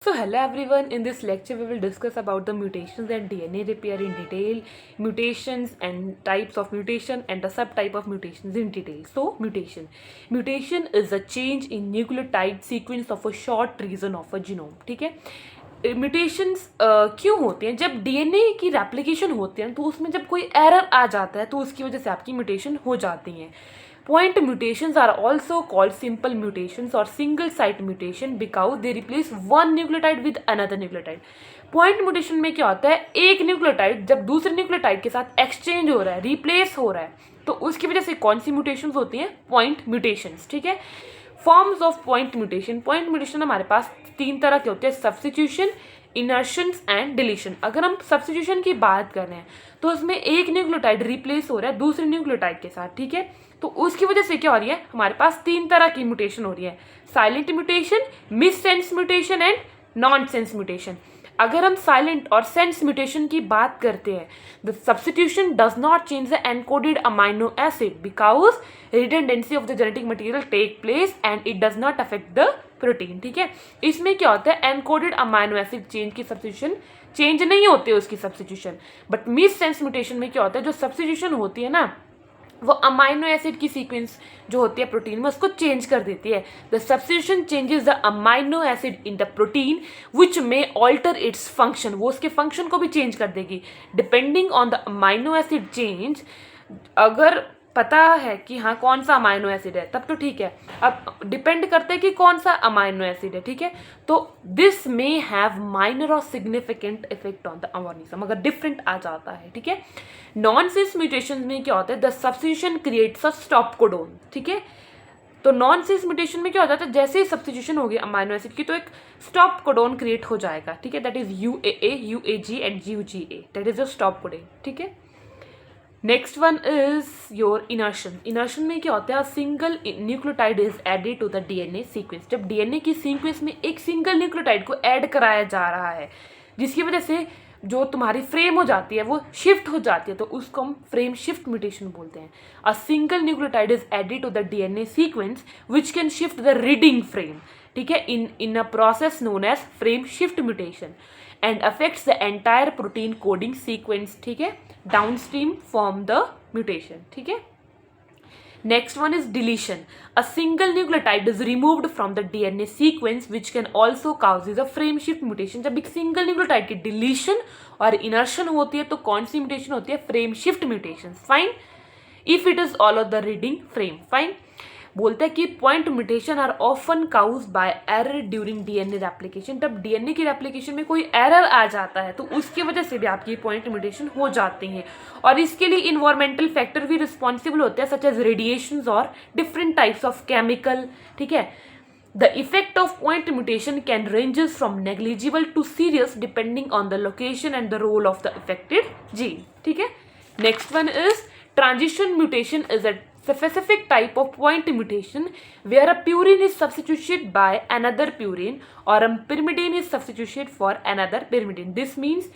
So hello everyone, in this lecture we will discuss about the mutations and DNA repair in detail, mutations and types of mutation and the subtype of mutations in detail. So mutation is a change in nucleotide sequence of a short region of a genome. ठीक है, mutations क्यों होते हैं? जब DNA की replication होती है तो उसमें जब कोई एरर आ जाता है तो उसकी वजह से आपकी म्यूटेशन हो जाती हैं. Point mutations are also called simple mutations or single site mutation because they replace one nucleotide with another nucleotide. Point mutation में क्या होता है, एक न्यूक्लियोटाइड जब दूसरे न्यूक्लियोटाइड के साथ एक्सचेंज हो रहा है, रिप्लेस हो रहा है, तो उसकी वजह से कौन सी म्यूटेशंस होती हैं? Point mutations. ठीक है, forms of point mutation. Point mutation हमारे पास तीन तरह के होते हैं: सब्स्टिट्यूशन, इनर्शंस एंड डिलीशन. अगर हम सब्स्टिट्यूशन की बात कर रहे हैं तो उसमें एक न्यूक्लियोटाइड रिप्लेस हो रहा है दूसरे न्यूक्लियोटाइड के साथ. ठीक है, तो उसकी वजह से क्या हो रही है, हमारे पास तीन तरह की म्यूटेशन हो रही है: silent mutation, miss sense mutation and non sense mutation. अगर हम साइलेंट और सेंस म्यूटेशन की बात करते हैं, the substitution does not change the encoded amino acid because redundancy of the genetic material take place and it does not affect the protein. ठीक है, इसमें क्या होता है, एनकोडेड अमाइनो एसिड चेंज की सब्स्टिट्यूशन चेंज नहीं होती है उसकी substitution. But missense mutation में क्या होता है, जो सब्स्टिट्यूशन होती है ना, वो अमाइनो एसिड की सीक्वेंस जो होती है प्रोटीन में उसको चेंज कर देती है. The substitution changes the amino acid in the protein which may alter its function. वो उसके फंक्शन को भी चेंज कर देगी depending on the amino acid change. अगर पता है कि हाँ कौन सा अमाइनो एसिड है तब तो ठीक है, अब डिपेंड करता है कि कौन सा अमाइनो एसिड है. ठीक है, तो दिस मे हैव माइनर और significant effect on the organism अगर डिफरेंट आ जाता है. ठीक है, नॉन सेंस म्यूटेशन में क्या होता है, the substitution creates a stop codon. ठीक है, तो नॉन सेंस म्यूटेशन में क्या हो जाता है, जैसे ही सब्स्टिट्यूशन होगी अमाइनो एसिड की तो एक स्टॉप कोडोन क्रिएट हो जाएगा. ठीक है, that is UAA, UAG and UGA, that is your stop codon. ठीक है, next one is your insertion. Insertion में क्या होता है, single nucleotide is added to the DNA sequence. जब डीएनए की सीक्वेंस में एक सिंगल न्यूक्लियोटाइड को ऐड कराया जा रहा है जिसकी वजह से जो तुम्हारी फ्रेम हो जाती है वो शिफ्ट हो जाती है, तो उसको हम फ्रेम शिफ्ट म्यूटेशन बोलते हैं. A single nucleotide is added to the DNA sequence which can shift the reading frame. ठीक है, in a process known as frame shift mutation and affects the entire protein coding sequence. ठीक है, downstream from the mutation. ठीक है, next one is deletion. A single nucleotide is removed from the DNA sequence which can also causes a frame shift mutation. जब एक single nucleotide की deletion और insertion होती है तो कौन सी mutation होती है, frame shift mutation. Fine, if it is all of the reading frame. Fine, बोलते हैं कि point mutation are often cause by error during DNA replication. जब डीएनए की रेप्लिकेशन में कोई एरर आ जाता है तो उसकी वजह से भी आपकी पॉइंट म्यूटेशन हो जाती हैं, और इसके लिए इन्वायरमेंटल फैक्टर भी रिस्पॉन्सिबल होते हैं सच एज रेडिएशंस और डिफरेंट टाइप्स ऑफ केमिकल. ठीक है, the effect of point mutation can ranges from negligible to serious depending on the location and the role of the affected gene. ठीक है, next one is transition mutation. Is a specific type of point mutation where a purine is substituted by another purine or a pyrimidine is substituted for another pyrimidine. This means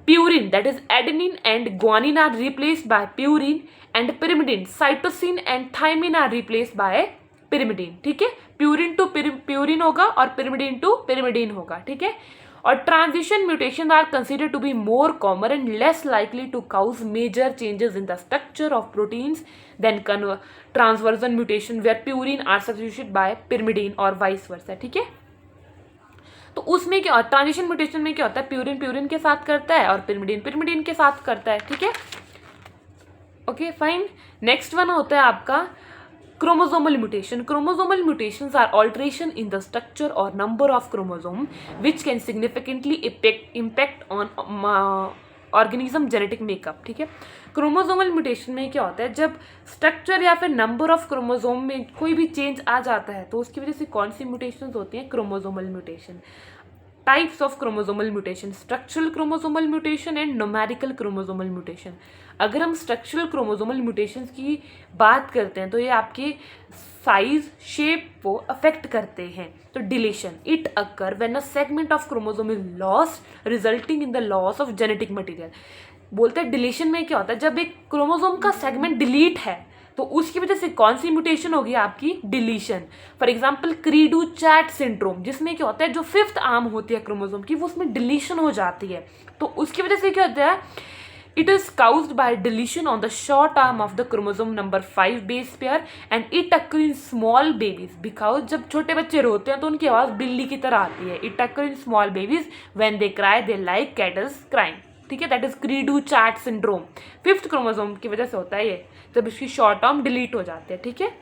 purine, that is adenine and guanine, are replaced by purine, and pyrimidine, cytosine and thymine are replaced by pyrimidine. ठीक है, purine to purine होगा और pyrimidine to pyrimidine होगा. ठीक है, और transition mutation are considered to be more common and less likely to cause major changes in the structure of proteins than transversion mutation where purine are substituted by pyrimidine और vice versa. ठीक है, तो उसमें क्या, transition mutation में क्या होता है, प्यूरिन प्यूरिन के साथ करता है और pyrimidine pyrimidine के साथ करता है. ठीक है, ओके फाइन. नेक्स्ट वन होता है आपका chromosomal mutation. Chromosomal mutations are alteration in the structure or number of chromosome which can significantly impact on organism genetic makeup. ठीक है, क्रोमोसोमल म्यूटेशन में क्या होता है, जब स्ट्रक्चर या फिर नंबर ऑफ क्रोमोसोम में कोई भी चेंज आ जाता है तो उसकी वजह से कौन सी म्यूटेशंस होती हैं, chromosomal mutation. Types of chromosomal mutation: structural chromosomal mutation and numerical chromosomal mutation. अगर हम स्ट्रक्चरल क्रोमोसोमल म्यूटेशंस की बात करते हैं तो ये आपके साइज शेप को अफेक्ट करते हैं. तो deletion, it occur when a segment of chromosome is lost resulting in the loss of genetic material. बोलते हैं डिलीशन में क्या होता है, जब एक क्रोमोसोम का सेगमेंट डिलीट है तो उसकी वजह से कौन सी म्यूटेशन होगी आपकी, डिलीशन। फॉर एग्जाम्पल क्री डू चैट सिंड्रोम, जिसमें क्या होता है जो 5th आर्म होती है क्रोमोसोम की वो उसमें डिलीशन हो जाती है, तो उसकी वजह से क्या होता है, it is caused bye deletion on the short arm of the chromosome number 5 base pair and it occur in small babies, because जब छोटे बच्चे रोते हैं तो उनकी आवाज बिल्ली की तरह आती है। It occur in small babies when they cry they like cattles crying, ठीक है, that is cri du chat syndrome. 5th chromosome की वजह से होता है ये, जब इसकी शॉर्ट आर्म डिलीट हो जाते हैं, ठीक है।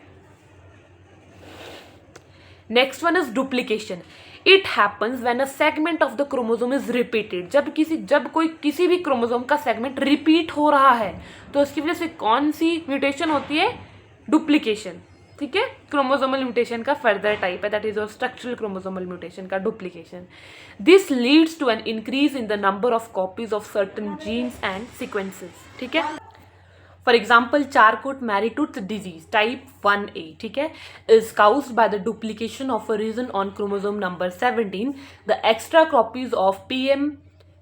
Next one is duplication. It happens when a segment of the chromosome is repeated, जब कोई किसी भी क्रोमोसोम का सेगमेंट रिपीट हो रहा है तो उसकी वजह से कौन सी म्यूटेशन होती है, डुप्लीकेशन, ठीक है। क्रोमोसोमल म्यूटेशन का फर्दर टाइप है, that is your structural chromosomal mutation का duplication. This leads to an increase in the number of copies of certain genes and sequences, ठीक है। For example Charcot Marie Tooth disease type 1A, ठीक है, is caused by the duplication of a region on chromosome number 17. The extra copies of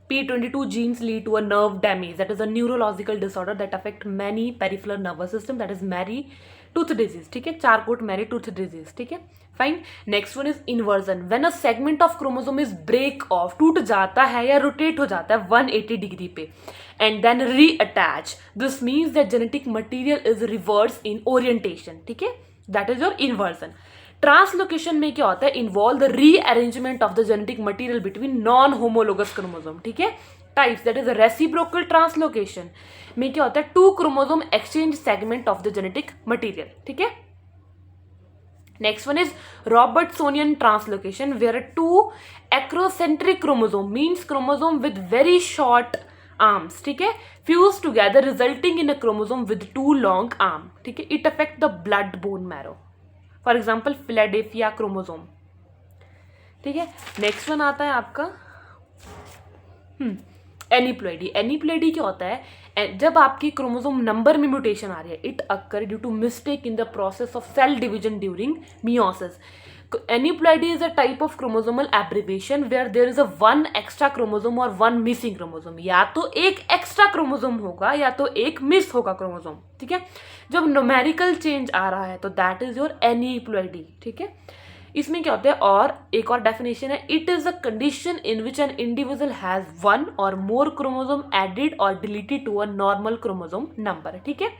P22 genes lead to a nerve damage, that is a neurological disorder that affect many peripheral nervous system, that is Marie-Tooth disease, ठीक है, Charcot Marie-Tooth disease, ठीक है, fine. Next one is inversion, when a segment of chromosome is break off, टूट जाता है या rotate हो जाता है 180 डिग्री पे and then reattach, this means that genetic material is reverse in orientation, ठीक है, that is your inversion. Translocation में क्या होता है, involve the rearrangement of the genetic material between non homologous chromosome, ठीक है। Types, that is reciprocal translocation में क्या होता है, 2 chromosome exchange segment of the genetic material, ठीक है। Next one is Robertsonian translocation, where 2 acrocentric chromosome means chromosome with very short arms, ठीक है, fuse together resulting in a chromosome with 2 long arm, ठीक है। It affect the blood bone marrow, for example Philadelphia chromosome, ठीक है। Next one आता है आपका एनिप्लॉइडी। एनिप्लॉइडी क्या होता है, जब आपकी क्रोमोसोम नंबर में म्यूटेशन आ रही है, it occur due to mistake in the process of cell division during meiosis. Aneuploidy is a type of chromosomal aberration where there is a 1 extra chromosome or 1 missing chromosome, या तो एक extra chromosome होगा या तो एक miss होगा chromosome, ठीक है। जब न्यूमेरिकल चेंज आ रहा है तो दैट इज योर एनीप्लॉइडी, ठीक है। इसमें क्या होता है, और एक और डेफिनेशन है, it is a condition in which an individual has 1 और मोर क्रोमोसोम एडेड और deleted to a normal chromosome number, ठीक है।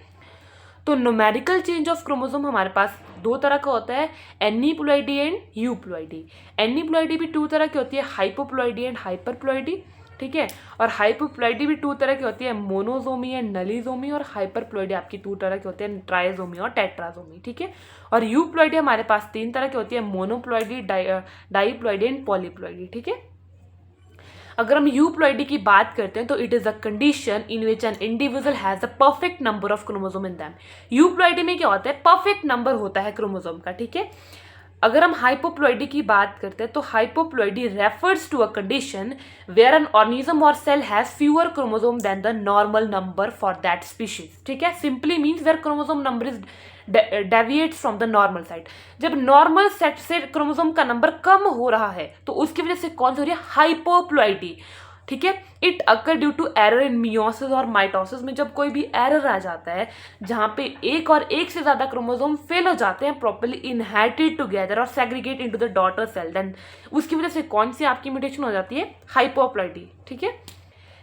तो न्यूमेरिकल चेंज ऑफ क्रोमोसोम हमारे पास 2 तरह का होता है, एनीप्लॉइडी एंड यूप्लॉइडी। एनीप्लॉइडी भी 2 तरह की होती है, हाइपोप्लॉइडी एंड हाइपरप्लॉइडी, ठीक है। और हाइपोप्लॉइडी भी 2 तरह की होती है, मोनोजोमी एंड नलीजोमी, और हाइपरप्लॉइडी आपकी 2 तरह की होती है, ट्राइजोमी और टेट्राजोमी, ठीक है। और यूप्लॉइडी हमारे पास 3 तरह की होती है, मोनोप्लॉइडी, डाईप्लॉइडी एंड पॉलीप्लॉइडी, ठीक है। अगर हम यूप्लॉइडी की बात करते हैं तो it is a condition in which an individual has a perfect number of chromosome in them. Euploidy में क्या होता है, परफेक्ट नंबर होता है क्रोमोसोम का, ठीक है। अगर हम हाइपोप्लॉइडी की बात करते हैं तो hypoploidy refers to a condition where an organism और cell has fewer chromosome than the normal number for that species, ठीक है। Simply means where chromosome number is deviates from the normal side. जब नॉर्मल सेट से chromosome का number कम हो रहा है तो उसकी वजह से कौन सी हो रही है, हाइपोप्लॉइडी, ठीक है। It occur due to error in meiosis और माइटोसिस में जब कोई भी एरर आ जाता है जहाँ पे एक और एक से ज़्यादा क्रोमोसोम फेल हो जाते हैं प्रॉपर्ली इनहेरिटेड टुगेदर और segregate into the daughter cell, then उसकी वजह से कौन सी आपकी म्यूटेशन हो जाती है, हाइपोप्लॉइडी, ठीक है।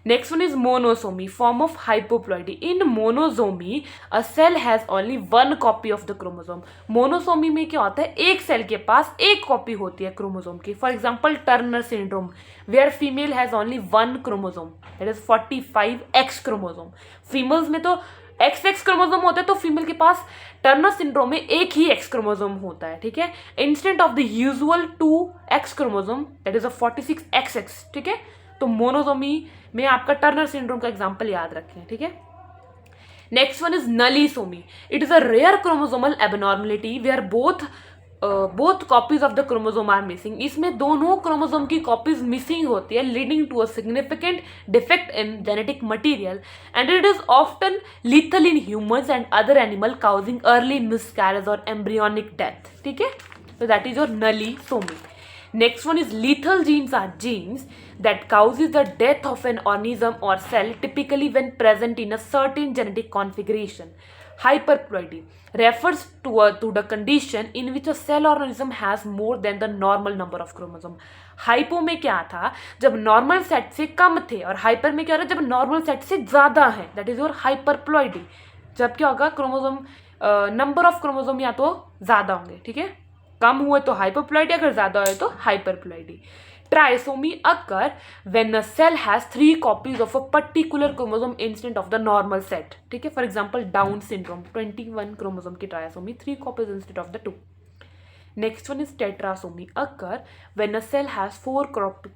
Next one is monosomy, form of hypoploidy. In monosomy, a cell has only 1 copy of the chromosome. Monosomy में क्या होता है, एक सेल के पास एक कॉपी होती है क्रोमोसोम की. For example, Turner syndrome, where female has only 1 chromosome, that is 45X chromosome. Females में तो XX क्रोमोसोम होता है तो फीमेल के पास टर्नर सिंड्रोम में एक ही X क्रोमोसोम होता है, ठीक है, instant of the usual 2X chromosome, that is a 46XX, ठीक है. तो मोनोसोमी में आपका टर्नर सिंड्रोम का एग्जांपल याद रखें, ठीक है. Next one is nullisomy. It is a rare chromosomal abnormality where both copies of the chromosome are missing. इसमें दोनों क्रोमोसोम की कॉपीज मिसिंग होती है, leading to a significant defect in genetic material and it is often lethal in humans and other animal, causing early miscarriage और embryonic death, ठीक है. So that is your nullisomy. Next one is lethal genes are genes that causes the death of an organism or cell typically when present in a certain genetic configuration. Hyperploidy refers to the condition in which a cell organism has more than the normal number of chromosome. Hypo में क्या था, जब normal set से कम थे, और hyper में क्या हो रहा है, जब नॉर्मल सेट से ज़्यादा है, दैट इज योर हाइपरप्लॉइडी. जब क्या होगा, क्रोमोसोम नंबर ऑफ क्रोमोसोम या तो ज़्यादा होंगे, ठीक है, कम हुए तो हाइपरप्लॉइडी, अगर ज़्यादा हुए तो हाइपरप्लॉइडी. Trisomy occur when a cell has 3 copies of a particular chromosome instead of the normal set. ठीक है, for example Down syndrome 21 chromosome की trisomy 3 copies instead of the 2. Next one is tetrasomy occur when a cell has 4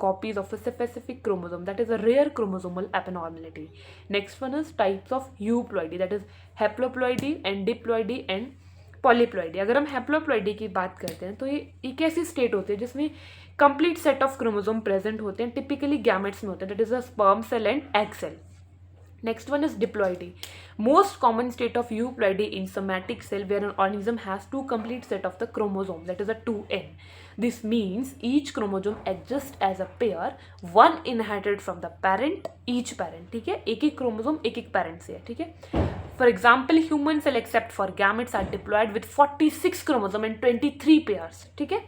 copies of a specific chromosome, that is a rare chromosomal abnormality. Next one is types of euploidy, that is haploploidy and diploidy and polyploidy. अगर हम हैप्लोप्लॉइडी की बात करते हैं तो ये एक ऐसी स्टेट होती है जिसमें complete set of chromosome present होते हैं, टिपिकली गैमेट्स में होते हैं, that is a sperm cell and egg cell. Next one is diploidy, most common state of euploidy in somatic cell where an organism has 2 complete set of the chromosome, that is a 2n. This means each chromosome exists as a pair, one inherited from the parent, each parent. ठीक है, एक एक chromosome एक एक parent से है, ठीक है. For example, human cell except for gametes are diploid with 46 chromosome and 23 pairs. ठीक है.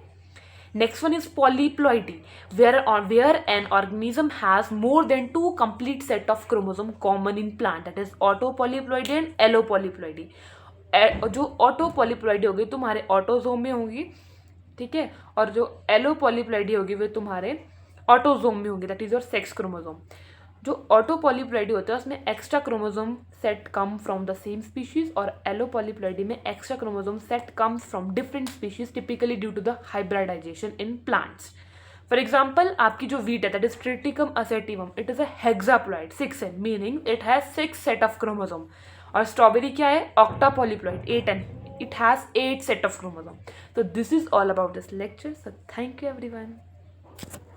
Next one is polyploidy, where an organism has more than 2 complete set of chromosome common in plant, that is autopolyploidy and allopolyploidy. जो ऑटोपोलिप्लॉइडी होगी तुम्हारे autosome में होगी, ठीक है, और जो एलोपोलिप्लॉइडी होगी वो तुम्हारे ऑटोजोम में होगी, that is your sex chromosome. जो ऑटोपोलिप्लॉइडी होता है उसमें extra chromosome set come from the same species, और एलोपोलिप्लॉइडी में extra chromosome set comes from different species, typically due to the hybridization in plants. For example आपकी जो wheat है, that is triticum aestivum, it is a hexaploid 6n, meaning it has 6 set of chromosome. और strawberry क्या है, ऑक्टापोलिप्लॉइड 8n, it has 8 set of chromosome. So this is all about this lecture. So thank you everyone.